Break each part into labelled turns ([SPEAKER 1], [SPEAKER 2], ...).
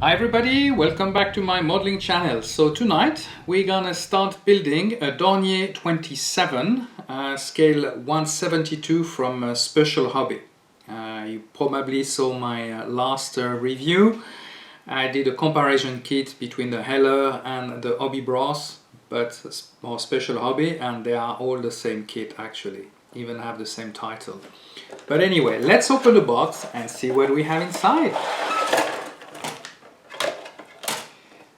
[SPEAKER 1] Hi everybody, welcome back to my modeling channel. So tonight we're gonna start building a Dornier 27 scale 172 from Special Hobby. You probably saw my last review. I did a comparison kit between the Heller and the Hobby Bros, but more Special Hobby, and they are all the same kit actually, even have the same title. But anyway, let's open the box and see what we have inside.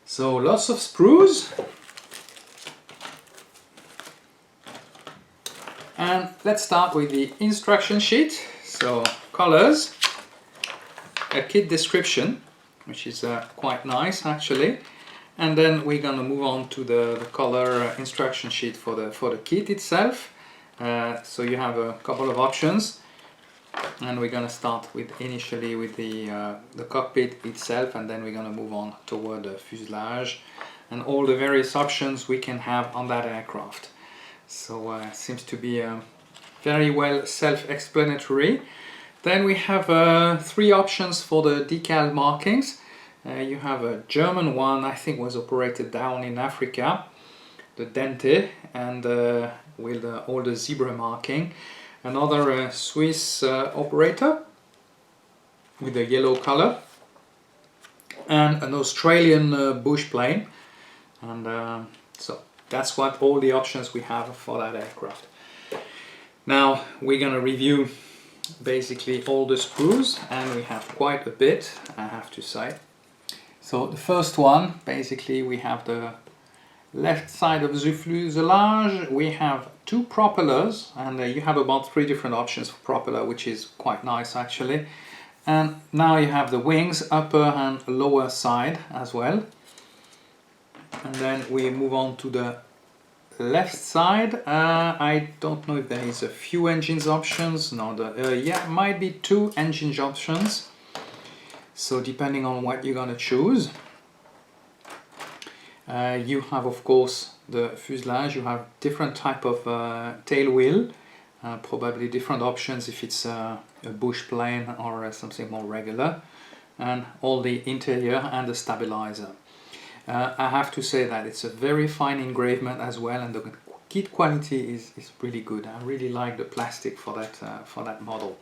[SPEAKER 1] So lots of sprues, and let's start with the instruction sheet. So colors, a kit description, which is quite nice actually, and then we're gonna move on to the color instruction sheet for the kit itself. So you have a couple of options, and we're gonna start initially with the cockpit itself, and then we're gonna move on toward the fuselage and all the various options we can have on that aircraft. So seems to be very well self-explanatory. Then we have three options for the decal markings. You have a German one, I think was operated down in Africa, the Dente, and with all the zebra marking. Another Swiss operator with the yellow color, and an Australian bush plane, and so that's what all the options we have for that aircraft. Now we're gonna review basically all the sprues, and we have quite a bit, I have to say. So the first one, basically we have the left side of the fuselage. We have two propellers, and you have about three different options for propeller, which is quite nice actually. And now you have the wings, upper and lower side as well. And then we move on to the left side. I don't know if there is a few engines options. No, yeah, might be two engine options. So depending on what you're gonna choose. You have, of course, the fuselage. You have different type of tail wheel, probably different options if it's a bush plane or something more regular, and all the interior and the stabilizer. I have to say that it's a very fine engravement as well, and the kit quality is really good. I really like the plastic for that model.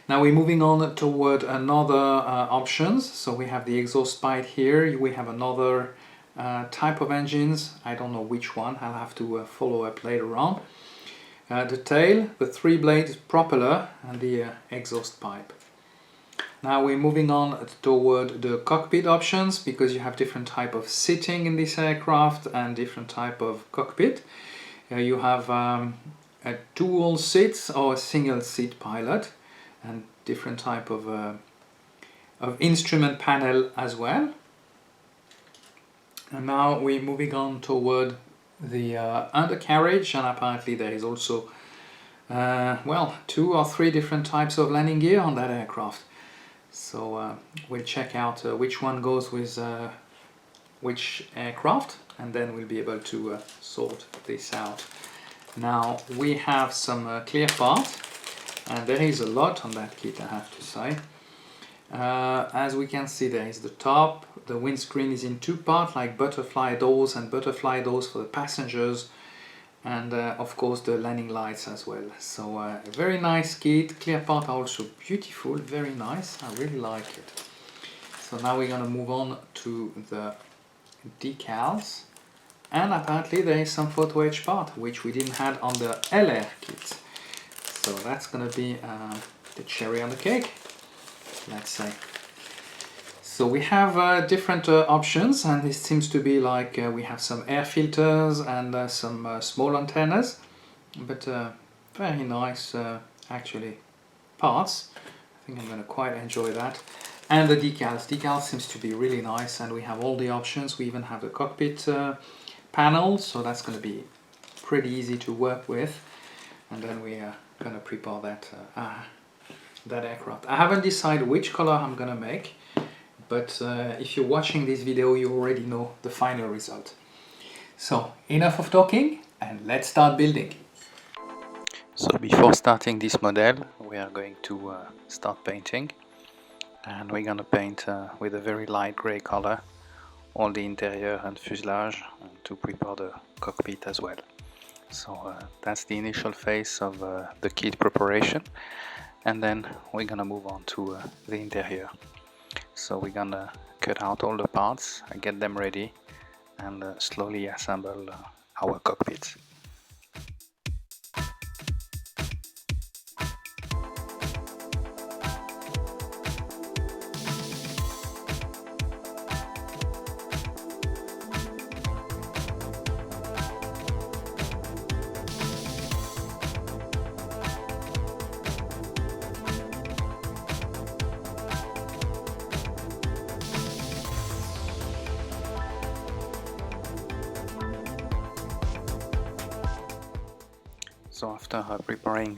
[SPEAKER 1] Now we're moving on toward another options. So we have the exhaust pipe here. We have another type of engines, I don't know which one, I'll have to follow up later on. The tail, the three blades propeller, and the exhaust pipe. Now we're moving on toward the cockpit options, because you have different type of seating in this aircraft and different type of cockpit. You have a dual seats or a single seat pilot, and different type of instrument panel as well. And now we're moving on toward the undercarriage, and apparently there is also well, two or three different types of landing gear on that aircraft. So we'll check out which one goes with which aircraft, and then we'll be able to sort this out. Now we have some clear part, and there is a lot on that kit, I have to say. As we can see, there is the top. The windscreen is in two parts, like butterfly doors and butterfly doors for the passengers, and of course the landing lights as well. So a very nice kit. Clear part are also beautiful, very nice. I really like it. So now we're gonna move on to the decals, and apparently there is some photo etch part which we didn't have on the LR kit. So that's gonna be the cherry on the cake, let's say. So we have different options, and it seems to be like we have some air filters and some small antennas, but very nice actually parts. I think I'm going to quite enjoy that. And the decals. Decals seems to be really nice, and we have all the options. We even have the cockpit panel, so that's going to be pretty easy to work with. And then we are going to prepare that aircraft. I haven't decided which color I'm going to make, but if you're watching this video, you already know the final result. So enough of talking, and let's start building. So before starting this model, we are going to start painting.
[SPEAKER 2] and we're gonna paint with a very light gray color all the interior and fuselage to prepare the cockpit as well. So that's the initial phase of the kit preparation, and then we're gonna move on to the interior. So we're gonna cut out all the parts, get them ready, and slowly assemble our cockpit. So after preparing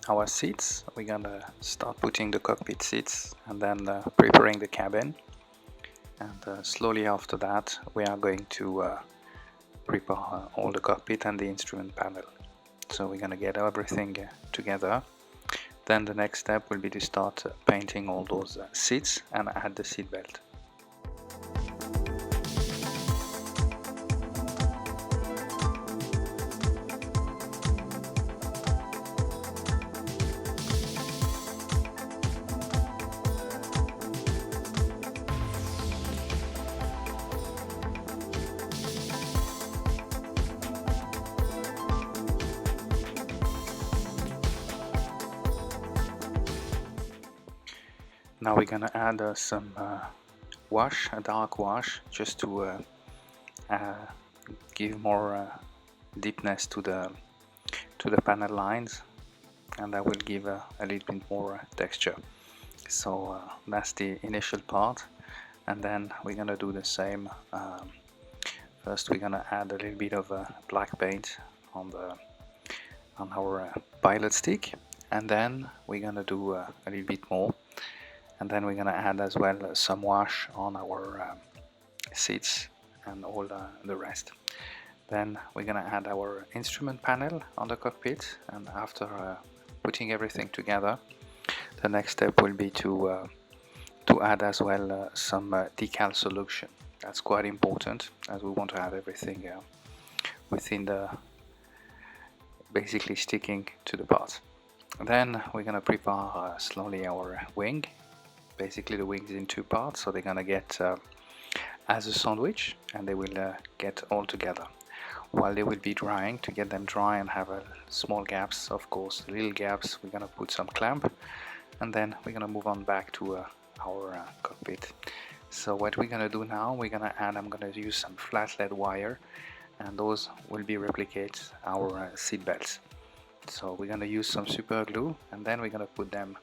[SPEAKER 2] our seats, we're gonna start putting the cockpit seats and then preparing the cabin, and slowly after that we are going to prepare all the cockpit and the instrument panel. So we're gonna get everything together. Then the next step will be to start painting all those seats and add the seat belt. Now we're gonna add some wash, a dark wash, just to give more deepness to the panel lines, and that will give a little bit more texture. So that's the initial part, and then we're gonna do the same. First we're gonna add a little bit of black paint on our pilot stick, and then we're gonna do a little bit more, and then we're gonna add as well some wash on our seats and all the rest. Then we're gonna add our instrument panel on the cockpit, and after putting everything together, the next step will be to add as well some decal solution. That's quite important, as we want to have everything within the basically sticking to the parts. Then we're gonna prepare slowly our wing. Basically the wing is in two parts, so they're gonna get as a sandwich, and they will get all together. While they will be drying, to get them dry and have small gaps, of course, little gaps, we're gonna put some clamp, and then we're gonna move on back to our cockpit. So what we're gonna do now, I'm gonna use some flat lead wire, and those will be replicate our seat belts. So we're gonna use some super glue, and then we're gonna put them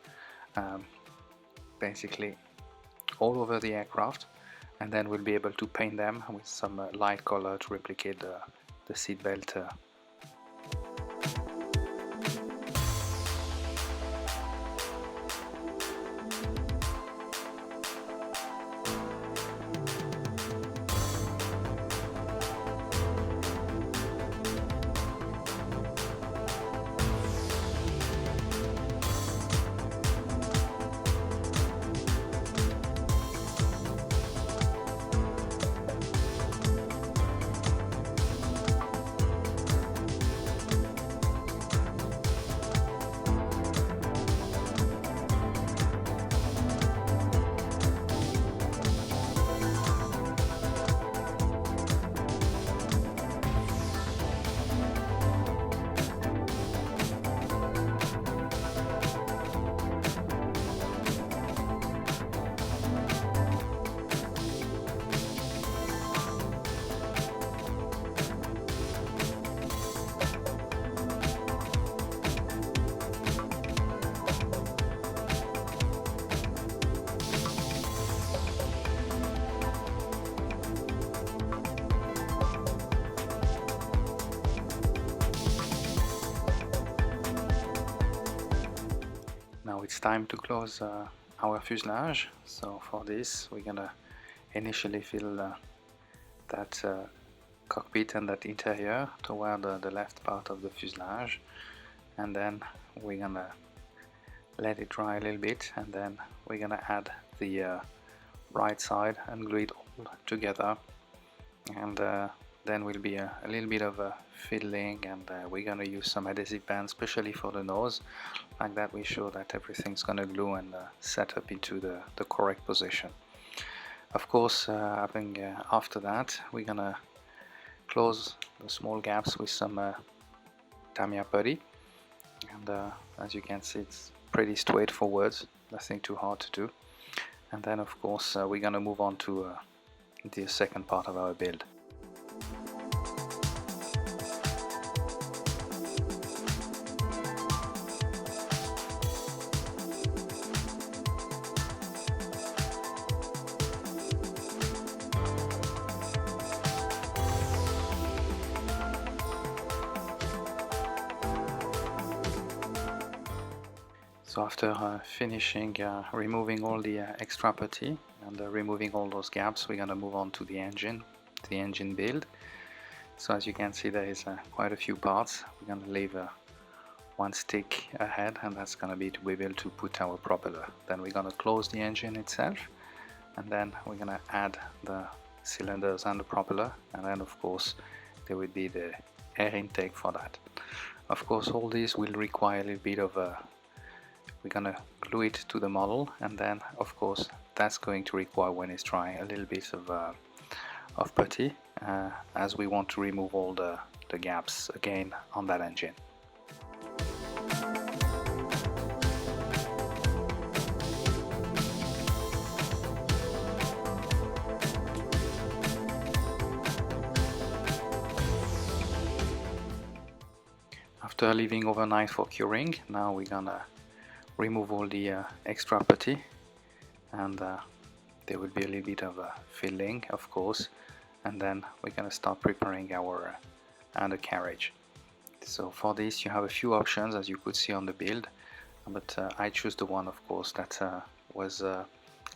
[SPEAKER 2] basically all over the aircraft, and then we'll be able to paint them with some light color to replicate the seat belt. Now it's time to close our fuselage. So for this we're gonna initially fill that cockpit and that interior toward the left part of the fuselage, and then we're gonna let it dry a little bit, and then we're gonna add the right side and glue it all together, and then will be a little bit of a fiddling, and we're gonna use some adhesive bands, especially for the nose. Like that we show that everything's gonna glue and set up into the correct position. Of course, after that we're gonna close the small gaps with some Tamiya putty, and as you can see, it's pretty straightforward, nothing too hard to do. And then of course we're gonna move on to the second part of our build. So after finishing removing all the extra putty and removing all those gaps, we're gonna move on to the engine build. So as you can see, there is quite a few parts. We're gonna leave one stick ahead, and that's gonna be to be able to put our propeller. Then we're gonna close the engine itself, and then we're gonna add the cylinders and the propeller, and then of course there will be the air intake for that. Of course, all these will require a little bit of we're gonna glue it to the model, and then of course that's going to require, when it's dry, a little bit of putty, as we want to remove all the gaps again on that engine. After leaving overnight for curing, now we're gonna remove all the extra putty, and there will be a little bit of filling, of course, and then we're gonna start preparing our undercarriage. So for this you have a few options, as you could see on the build, but I choose the one, of course, that was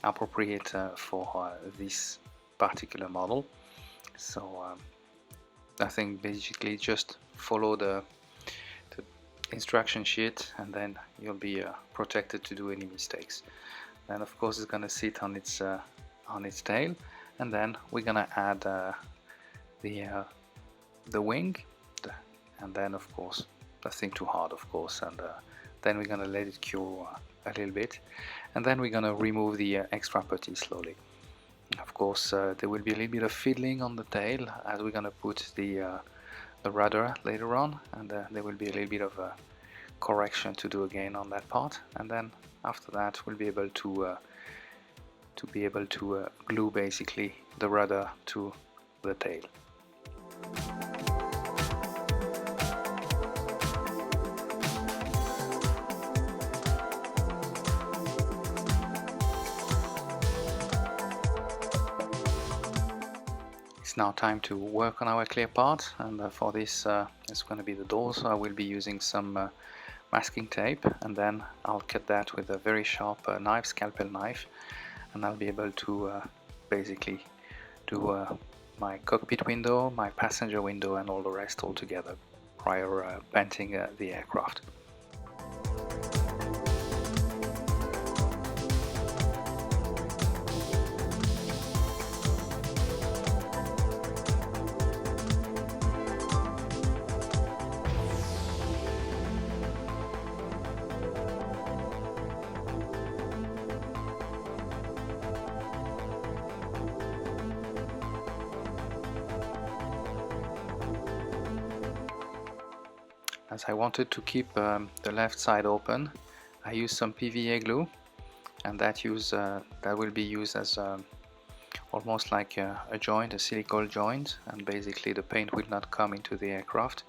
[SPEAKER 2] appropriate for this particular model. So I think basically just follow the instruction sheet, and then you'll be protected to do any mistakes. Then of course it's gonna sit on its tail, and then we're gonna add the wing, and then of course nothing too hard, of course, and then we're gonna let it cure a little bit, and then we're gonna remove the extra putty slowly. Of course there will be a little bit of fiddling on the tail, as we're gonna put the rudder later on, and there will be a little bit of a correction to do again on that part, and then after that we'll be able to glue basically the rudder to the tail. It's now time to work on our clear part, and for this it's going to be the door, so I will be using some masking tape, and then I'll cut that with a very sharp knife, scalpel knife, and I'll be able to basically do my cockpit window, my passenger window, and all the rest all together prior painting the aircraft. As I wanted to keep the left side open, I used some PVA glue, and that will be used as almost like a joint, a silicone joint, and basically the paint will not come into the aircraft,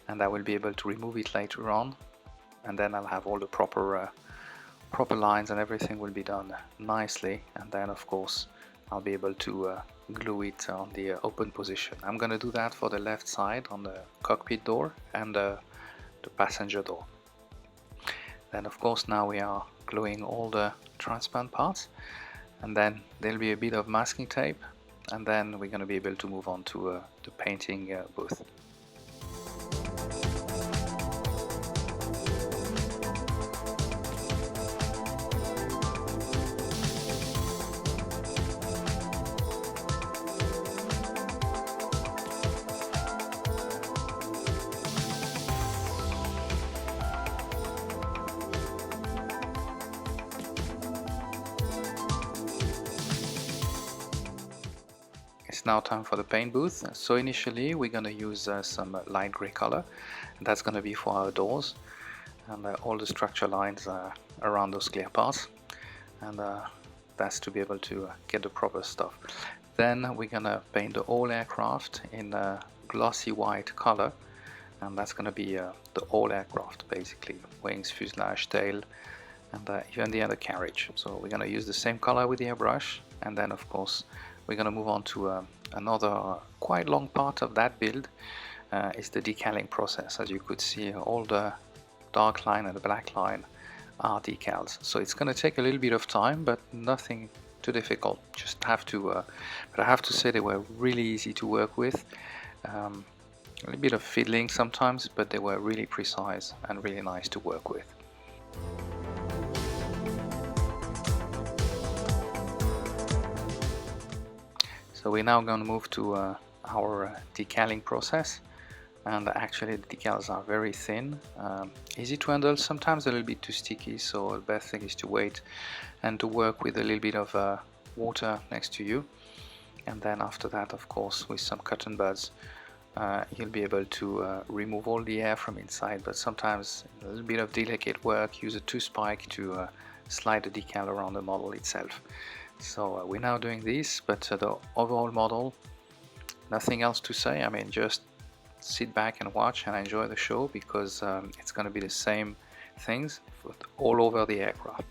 [SPEAKER 2] and I will be able to remove it later on, and then I'll have all the proper lines, and everything will be done nicely, and then of course I'll be able to glue it on the open position. I'm gonna do that for the left side on the cockpit door and the passenger door. Then of course now we are gluing all the transparent parts, and then there'll be a bit of masking tape, and then we're going to be able to move on to the painting booth. it's now time for the paint booth. So initially we're going to use some light gray color, and that's going to be for our doors and all the structure lines around those clear parts, and that's to be able to get the proper stuff. Then we're going to paint the whole aircraft in a glossy white color, and that's going to be the whole aircraft, basically wings, fuselage, tail, and even the undercarriage. So we're going to use the same color with the airbrush, and then of course we're going to move on to another quite long part of that build. Is the decaling process. As you could see, all the dark line and the black line are decals, so it's going to take a little bit of time, but nothing too difficult. Just have to but I have to say they were really easy to work with. A little bit of fiddling sometimes, but they were really precise and really nice to work with. So we're now going to move to our decaling process, and actually the decals are very thin, easy to handle, sometimes a little bit too sticky, so the best thing is to wait and to work with a little bit of water next to you, and then after that, of course, with some cotton buds you'll be able to remove all the air from inside, but sometimes a little bit of delicate work, use a toothpick to slide the decal around the model itself. So we're now doing this, but the overall model, nothing else to say. I mean, just sit back and watch and enjoy the show, because it's going to be the same things all over the aircraft.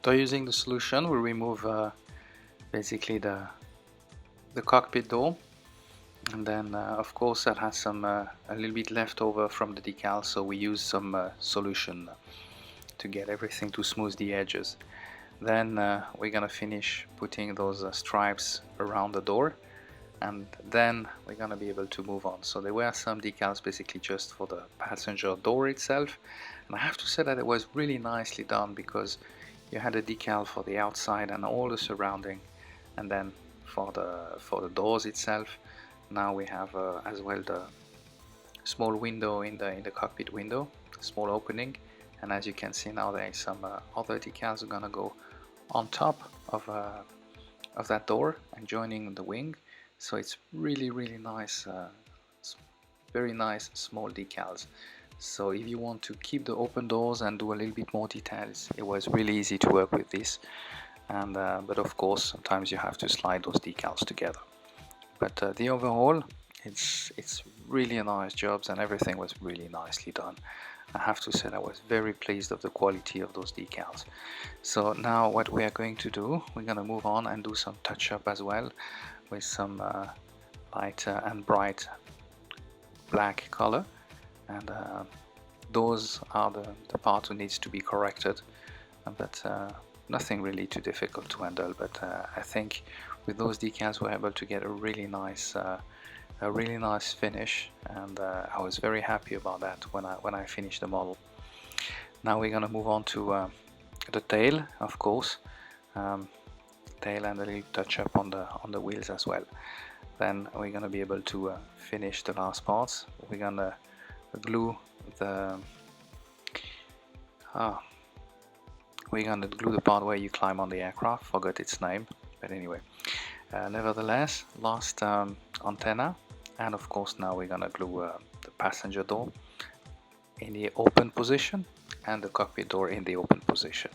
[SPEAKER 2] So using the solution, we remove basically the cockpit door, and then of course that has some a little bit left over from the decal, so we use some solution to get everything to smooth the edges. Then we're gonna finish putting those stripes around the door, and then we're gonna be able to move on. So there were some decals basically just for the passenger door itself, and I have to say that it was really nicely done, because you had a decal for the outside and all the surrounding, and then for the doors itself. Now we have as well the small window in the cockpit window, small opening, and as you can see now there is some other decals are gonna go on top of that door and joining the wing. So it's really nice, very nice small decals. So if you want to keep the open doors and do a little bit more details, it was really easy to work with this. And but of course sometimes you have to slide those decals together. But the overall, it's really a nice job, and everything was really nicely done. I have to say I was very pleased of the quality of those decals. So now what we are going to do, we're going to move on and do some touch up as well with some light and bright black color, and those are the part who needs to be corrected, but nothing really too difficult to handle. But I think with those decals we're able to get a really nice finish, and I was very happy about that when I finished the model. Now we're gonna move on to the tail, of course, tail and a little touch up on the wheels as well. Then we're gonna be able to finish the last parts. We're gonna glue the part where you climb on the aircraft. Forgot its name, but anyway. Nevertheless, last antenna, and of course now we're gonna glue the passenger door in the open position and the cockpit door in the open position.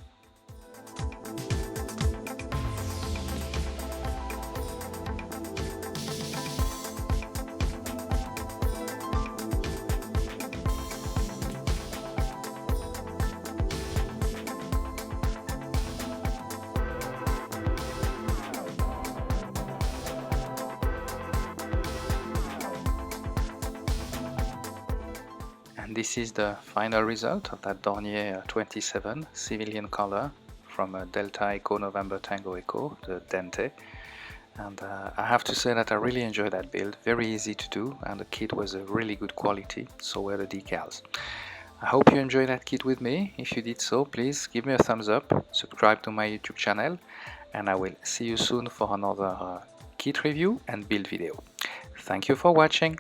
[SPEAKER 2] And this is the final result of that Dornier 27 civilian color from Delta Echo November Tango Echo, the Dente. And I have to say that I really enjoyed that build, very easy to do, and the kit was a really good quality, so were the decals. I hope you enjoyed that kit with me. If you did so, please give me a thumbs up, subscribe to my YouTube channel, and I will see you soon for another kit review and build video. Thank you for watching.